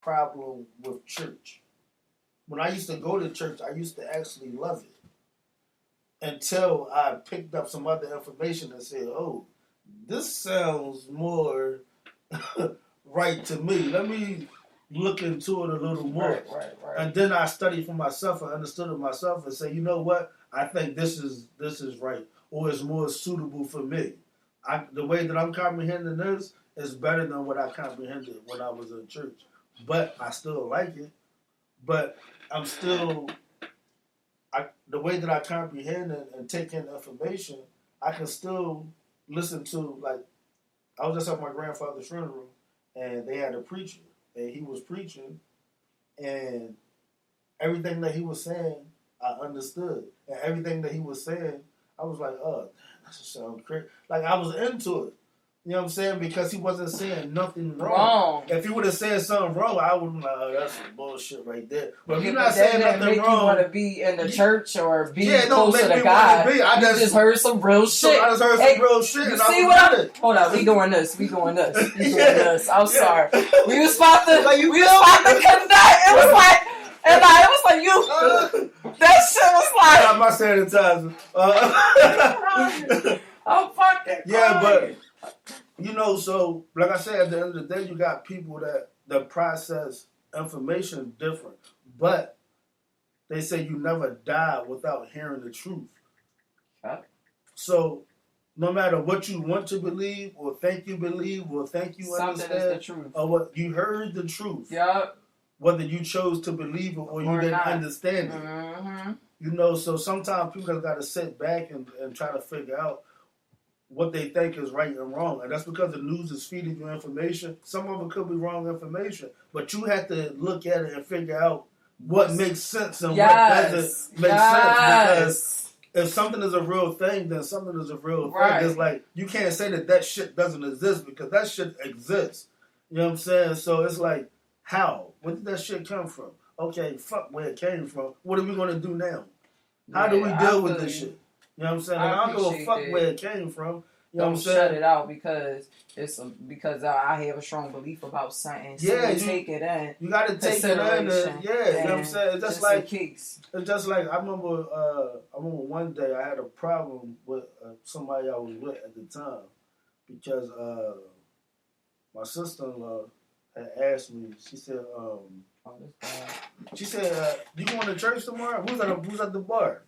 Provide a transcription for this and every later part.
problem with church. When I used to go to church, I used to actually love it until I picked up some other information and said, "Oh, this sounds more right to me. Let me look into it a little more." Right. And then I studied for myself and understood it myself and say, you know what? I think this is right, or it's more suitable for me. The way that I'm comprehending this is better than what I comprehended when I was in church. But I still like it. But I'm still, the way that I comprehend and take in information, I can still listen to, like, I was just at my grandfather's funeral, and they had a preacher, and he was preaching, and everything that he was saying, I understood, and everything that he was saying, I was like, oh, that sounds crazy. Like, I was into it. You know what I'm saying? Because he wasn't saying nothing wrong. If he would have said something wrong, I would have been like, oh, that's some bullshit right there. But if you're not saying nothing make wrong, you want to be in the church or be don't closer make to me God. Be. I just heard some real shit. So I just heard some real shit. You and see I what I'm? Hold on, we doing this. I'm sorry. We was about to connect. It was like. And it was like you. That shit was like. Got my sanitizer. I'm fucking. Yeah, but you know, so like I said, at the end of the day, you got people that process information different, but they say you never die without hearing the truth. Okay. So no matter what you want to believe or think you believe or think you something understand, is the truth. or what you heard the truth. Yep. Whether you chose to believe it or you didn't understand it. Mm-hmm. You know, so sometimes people got to sit back and try to figure out what they think is right and wrong. And that's because the news is feeding you information. Some of it could be wrong information. But you have to look at it and figure out what makes sense and what doesn't make sense. Because if something is a real thing, then something is a real thing. It's like, you can't say that shit doesn't exist because that shit exists. You know what I'm saying? So it's like, how? Where did that shit come from? Okay, fuck where it came from. What are we going to do now? How do we deal with this shit? You know what I'm saying? Like, I don't give a fuck where it came from. You know what I'm saying? Shut it out because I have a strong belief about something. So you take it in. You got to take it in. You know what I'm saying? It's just like it's just like I remember one day I had a problem with somebody I was with at the time because my sister-in-law had asked me. She said, "You going to church tomorrow? Who's at the bar?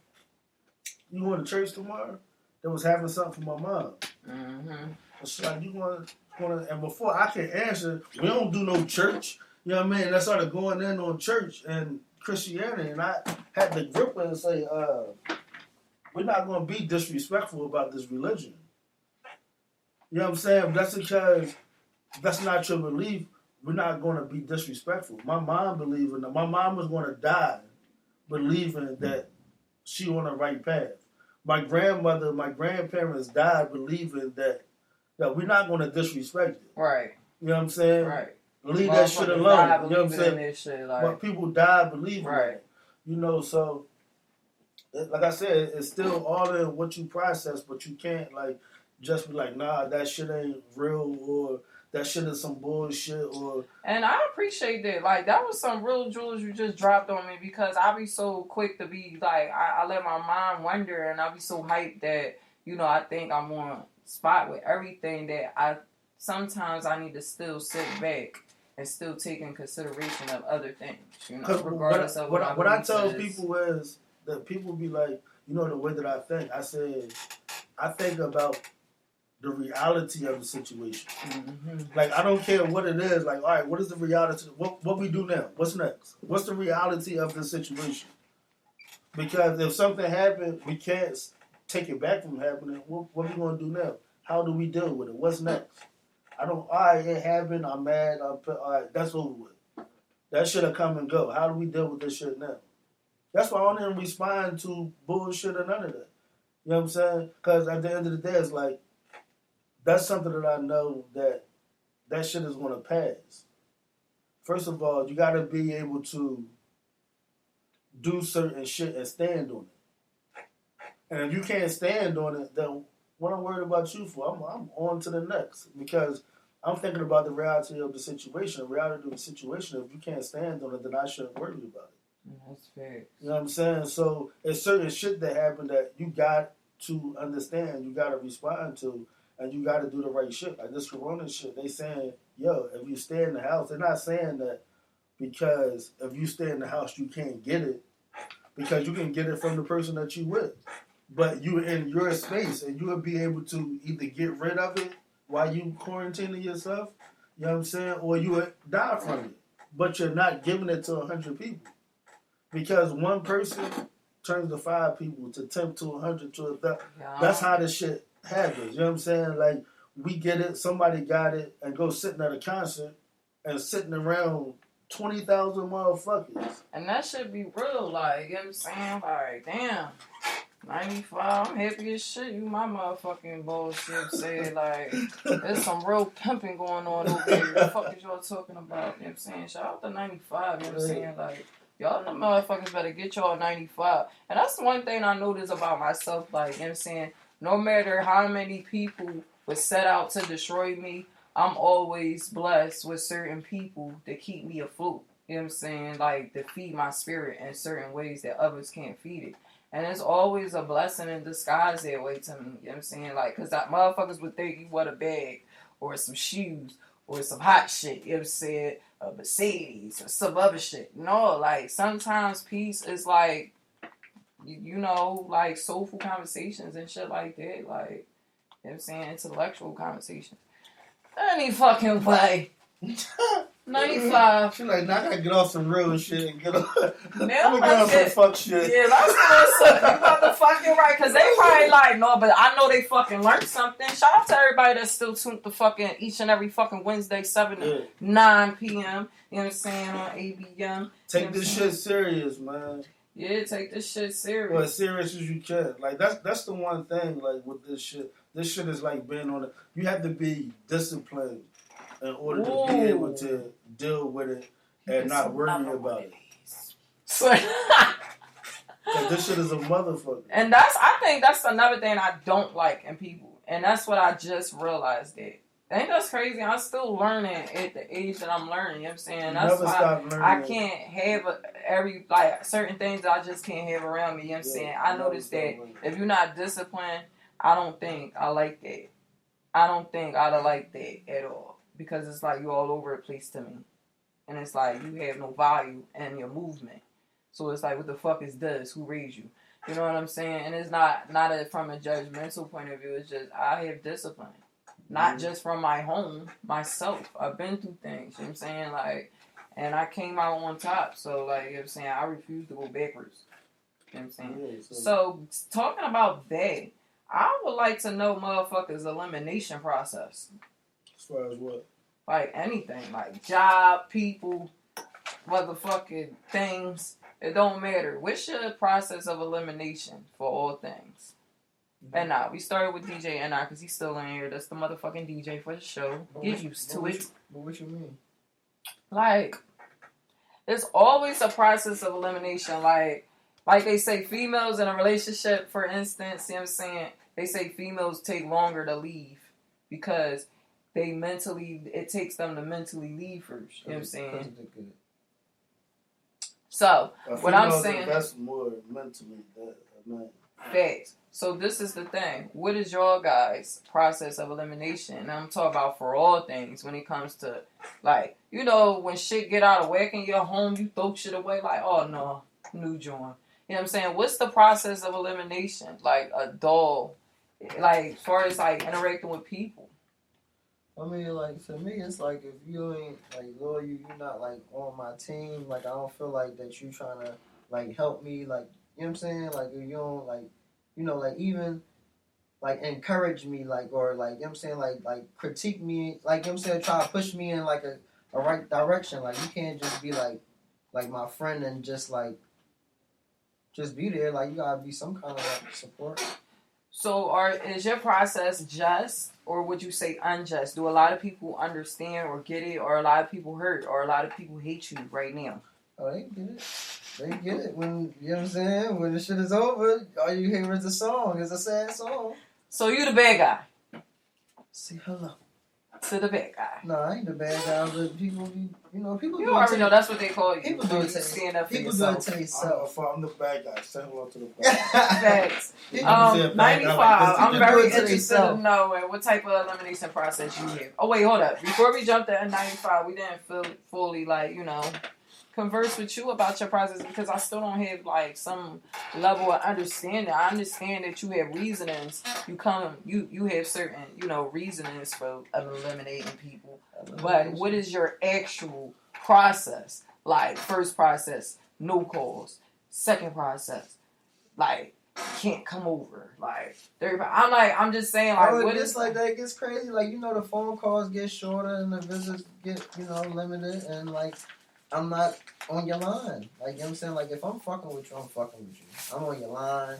You going to church tomorrow?" They was having something for my mom. Mm-hmm. She's like, "You going to?" And before I could answer, we don't do no church. You know what I mean? And I started going in on church and Christianity, and I had to grip her and say, "We're not going to be disrespectful about this religion." You know what I'm saying? That's because that's not your belief. We're not going to be disrespectful. My mom believed in that. My mom was going to die believing that she on the right path. My grandmother, my grandparents died believing that we're not going to disrespect it. Right. You know what I'm saying? Right. Leave that shit alone. You know what I'm saying? But people die believing it. You know, so like I said, it's still all in what you process, but you can't like just be like, nah, that shit ain't real or that shit is some bullshit or... And I appreciate that. Like, that was some real jewels you just dropped on me because I be so quick to be like, I let my mind wander and I be so hyped that, you know, I think I'm on spot with everything that sometimes I need to still sit back and still take in consideration of other things, you know, regardless of what I tell people is that people be like, you know, the way that I think. I said, I think about the reality of the situation. Mm-hmm. Like, I don't care what it is. Like, all right, what is the reality? What we do now? What's next? What's the reality of the situation? Because if something happened, we can't take it back from happening. What are we going to do now? How do we deal with it? What's next? All right, it happened. I'm mad. All right, that's over with. That should have come and go. How do we deal with this shit now? That's why I don't even respond to bullshit or none of that. You know what I'm saying? Because at the end of the day, it's like, that's something that I know that shit is going to pass. First of all, you got to be able to do certain shit and stand on it. And if you can't stand on it, then what I'm worried about you for? I'm on to the next. Because I'm thinking about the reality of the situation. The reality of the situation, if you can't stand on it, then I shouldn't worry about it. That's fair. You know what I'm saying? So it's certain shit that happened that you got to understand, you got to respond to, and you got to do the right shit. Like this corona shit, they saying, yo, if you stay in the house, they're not saying that because if you stay in the house, you can't get it, because you can get it from the person that you with. But you in your space, and you will be able to either get rid of it while you quarantining yourself, you know what I'm saying, or you would die from it. But you're not giving it to 100 people. Because one person turns to 5 people, to 10 to 100 to 1,000. Yeah. That's how this shit happens. You know what I'm saying? Like, we get it, somebody got it, and go sitting at a concert and sitting around 20,000 motherfuckers. And that should be real, like, you know what I'm saying? Like, damn. 95, I'm happy as shit. You my motherfucking bullshit said, like, there's some real pimping going on over here. The fuck is y'all talking about? You know what I'm saying? Shout out to 95, you know what I'm saying? Like, y'all the motherfuckers better get y'all 95. And that's the one thing I notice about myself, like, you know what I'm saying? No matter how many people would set out to destroy me, I'm always blessed with certain people that keep me afloat. You know what I'm saying? Like, to feed my spirit in certain ways that others can't feed it. And it's always a blessing in disguise that way to me. You know what I'm saying? Like, because that motherfuckers would think you want a bag or some shoes or some hot shit. You know what I'm saying? A Mercedes or some other shit. No, like, sometimes peace is like, you know, like soulful conversations and shit like that. Like, you know what I'm saying? Intellectual conversations. Any fucking way. 95. She like, now I gotta get off some real shit and get off. Now I'm gonna get off some fuck shit. Yeah, let's do something. You motherfucking right. Because they probably like, no, but I know they fucking learned something. Shout out to everybody that's still tuned to fucking each and every fucking Wednesday, 7 to 9 p.m. You know what I'm saying? On ABM. Take this shit serious, man. Yeah, take this shit serious. Well, as serious as you can. Like, that's the one thing, like, with this shit. This shit is like being on it. You have to be disciplined in order to be able to deal with it and not worry about it. Like, this shit is a motherfucker. And I think that's another thing I don't like in people. And that's what I just realized that. Ain't that's crazy? I'm still learning at the age that I'm learning. You know what I'm saying? That's why I can't have certain things that I just can't have around me. You know what I'm saying? I noticed that if you're not disciplined, I don't think I like that. I don't think I'd like that at all. Because it's like you're all over the place to me. And it's like you have no value in your movement. So it's like, what the fuck is this? Who raised you? You know what I'm saying? And it's not from a judgmental point of view. It's just I have discipline. Not just from my home, myself. I've been through things. You know what I'm saying? Like, and I came out on top. So, like, you know what I'm saying? I refuse to go backwards. You know what I'm saying? Yeah, so, talking about that, I would like to know motherfuckers' elimination process. As far as what? Like anything. Like job, people, motherfucking things. It don't matter. What's your process of elimination for all things? And now we started with DJ NR because he's still in here. That's the motherfucking DJ for the show. Get used to it. What you mean? Like, there's always a process of elimination. Like they say, females in a relationship, for instance, you know what I'm saying? They say females take longer to leave because it takes them to mentally leave first. You know what I'm saying? So, what I'm saying... That's more mentally than a man. Facts. So this is the thing. What is your guys' process of elimination? And I'm talking about for all things when it comes to, like, you know, when shit get out of whack in your home, you throw shit away like, oh no, new joint. You know what I'm saying? What's the process of elimination? Like a doll, like as far as like interacting with people. I mean, like, to me, it's like if you ain't, like, loyal, you're not, like, on my team, like, I don't feel like that you trying to, like, help me, like, you know what I'm saying? Like, if you don't, like, you know, like, even, like, encourage me, like, or, like, you know what I'm saying? Like critique me, like, you know what I'm saying? Try to push me in, like, a right direction. Like, you can't just be, like, my friend and just, like, just be there. Like, you gotta be some kind of, like, support. So, is your process just, or would you say unjust? Do a lot of people understand or get it, or a lot of people hurt, or a lot of people hate you right now? Oh, they get it. They get it when, you know what I'm saying? When the shit is over, all you hear is the song. It's a sad song. So, you the bad guy? Say hello. to the bad guy. No, I ain't the bad guy, but people be, people You do already it know that's what they call you. People do it to stand up for people do it yourself. to themselves. I'm the bad guy. Say hello to the bad guy. Facts. You know, say a bad guy 95. like this, I'm you very do it to interested yourself. in knowing what type of elimination process you have. Oh wait, hold up. Before we jumped to 95, we didn't fully converse with you about your process because I still don't have like some level of understanding. I understand that you have reasonings. You have certain reasonings for eliminating people. But what is your actual process? Like first process, no calls. Second process, like can't come over. Like I'm just saying like what what is is like that? It gets crazy. Like the phone calls get shorter and the visits get limited and like. I'm not on your line. Like, you know what I'm saying? Like, if I'm fucking with you, I'm fucking with you. I'm on your line.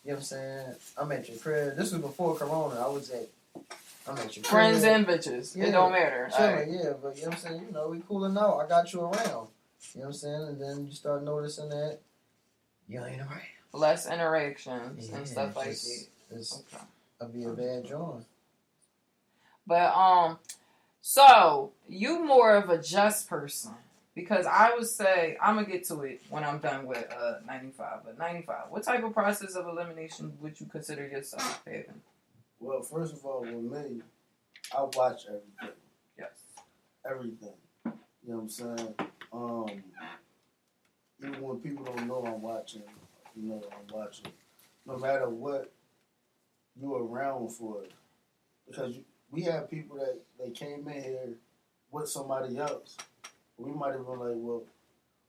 You know what I'm saying? I'm at your crib. This was before Corona. I'm at your crib. friends and bitches. Yeah. It don't matter. Chilling, Right. yeah. But, you know what I'm saying? We cooling out. I got you around. You know what I'm saying? And then you start noticing that you ain't around. Less interactions and stuff like that. I'll be a bad joint. But, so, you more of a just person. Because I would say, I'm going to get to it when I'm done with 95. But 95, what type of process of elimination would you consider yourself having? Well, first of all, with me, I watch everything. Yes. Everything. You know what I'm saying? Even when people don't know I'm watching, I'm watching. No matter what you're around for. Because we have people that they came in here with somebody else. We might have been like, well,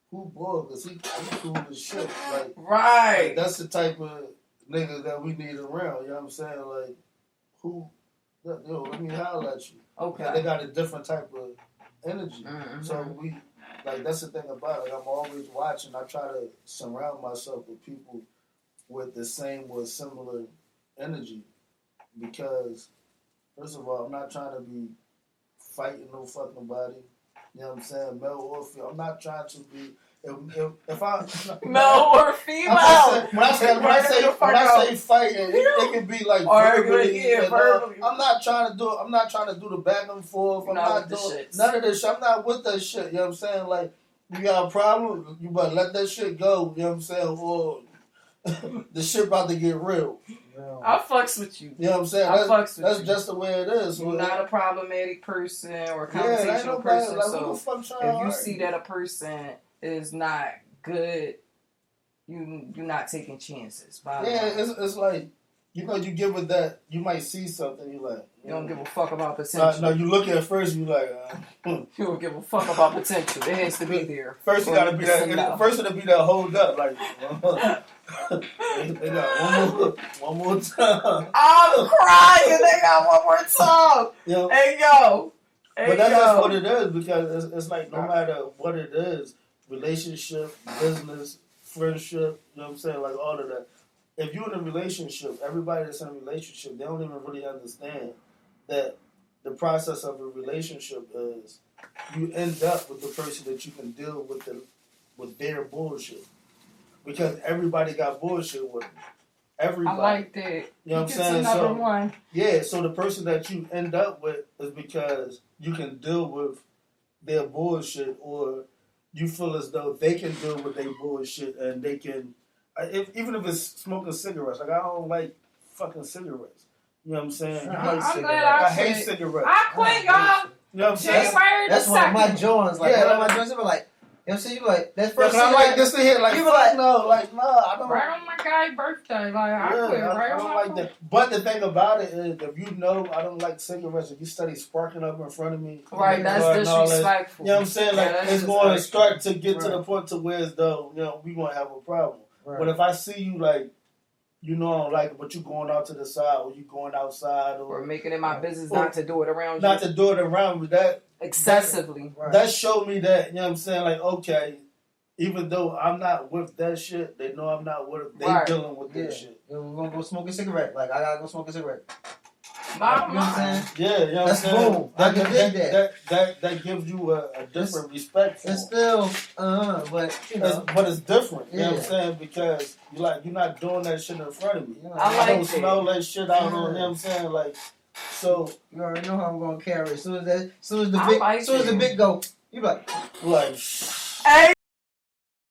who bored? Because he cool as shit. Like, right. Like, that's the type of nigga that we need around. You know what I'm saying? Like, let me holler at you. Okay. Like, they got a different type of energy. Mm-hmm. So that's the thing about it. I'm always watching. I try to surround myself with people with the same or similar energy. Because, first of all, I'm not trying to be fighting no fucking body. You know what I'm saying? Male or female. I'm not trying to be. If I male or female. When I say fighting, it can be like verbally. Verbally. I'm not trying to do the back and forth. I'm not doing none of this shit. I'm not with that shit. You know what I'm saying? Like, you got a problem, you better let that shit go. You know what I'm saying? Or the shit about to get real. I fucks with you. You know what I'm saying? That's just the way it is. You're not a problematic person or a conversational person. Like, so if you see that a person is not good, you're not taking chances. It's like, you give it that, you might see something, you like. You don't give a fuck about potential. No, you look at first, you like. You don't give a fuck about potential. It has to be there. First, you gotta be that. First, it'll be that hold up, like. They got one more time. I'm crying. They got one more time. Yo. Hey yo. But that's just what it is, because it's like no matter what it is, relationship, business, friendship, you know what I'm saying, like all of that. If you're in a relationship, everybody that's in a relationship, they don't even really understand that the process of a relationship is you end up with the person that you can deal with their bullshit. Because everybody got bullshit with them. Everybody. I like that. You know what I'm saying? Number one. Yeah, so the person that you end up with is because you can deal with their bullshit, or you feel as though they can deal with their bullshit, and they can, even if it's smoking cigarettes. Like, I don't like fucking cigarettes. You know what I'm saying? I hate cigarettes. I quit, y'all. You know what I'm saying? That's one of my joints. Like, one of my joints, I'm like, you know what I'm saying? You like, that first I'm like, this thing here, like, you like, no, like, nah, I don't. Right on my guy's birthday, like, I quit right on my like that. But the thing about it is, if you know I don't like cigarettes, if you study sparking up in front of me, right, that's disrespectful. You know what I'm saying? Like, it's going to start to get to the point to where as though, we going to have a problem. Right. But if I see you, like, I don't like it, but you going out to the side, or you going outside, or making it my business not to do it around you. Not to do it around me. That excessively. That showed me that, you know what I'm saying? Like, okay, even though I'm not with that shit, they know I'm not with it. They dealing with that shit. Yeah, we're going to go smoke a cigarette. Like, I got to go smoke a cigarette. You know what I'm saying? Yeah, you know what I'm saying? Boom. I can dig that. That gives you a different respect for it. It's still, but, But it's different, you know what I'm saying? Because you're not doing that shit in front of me. I don't smell that shit out on, you know what I'm saying? Like, So you already know how I'm gonna carry it. Soon as the I like big go, you be like, Hey.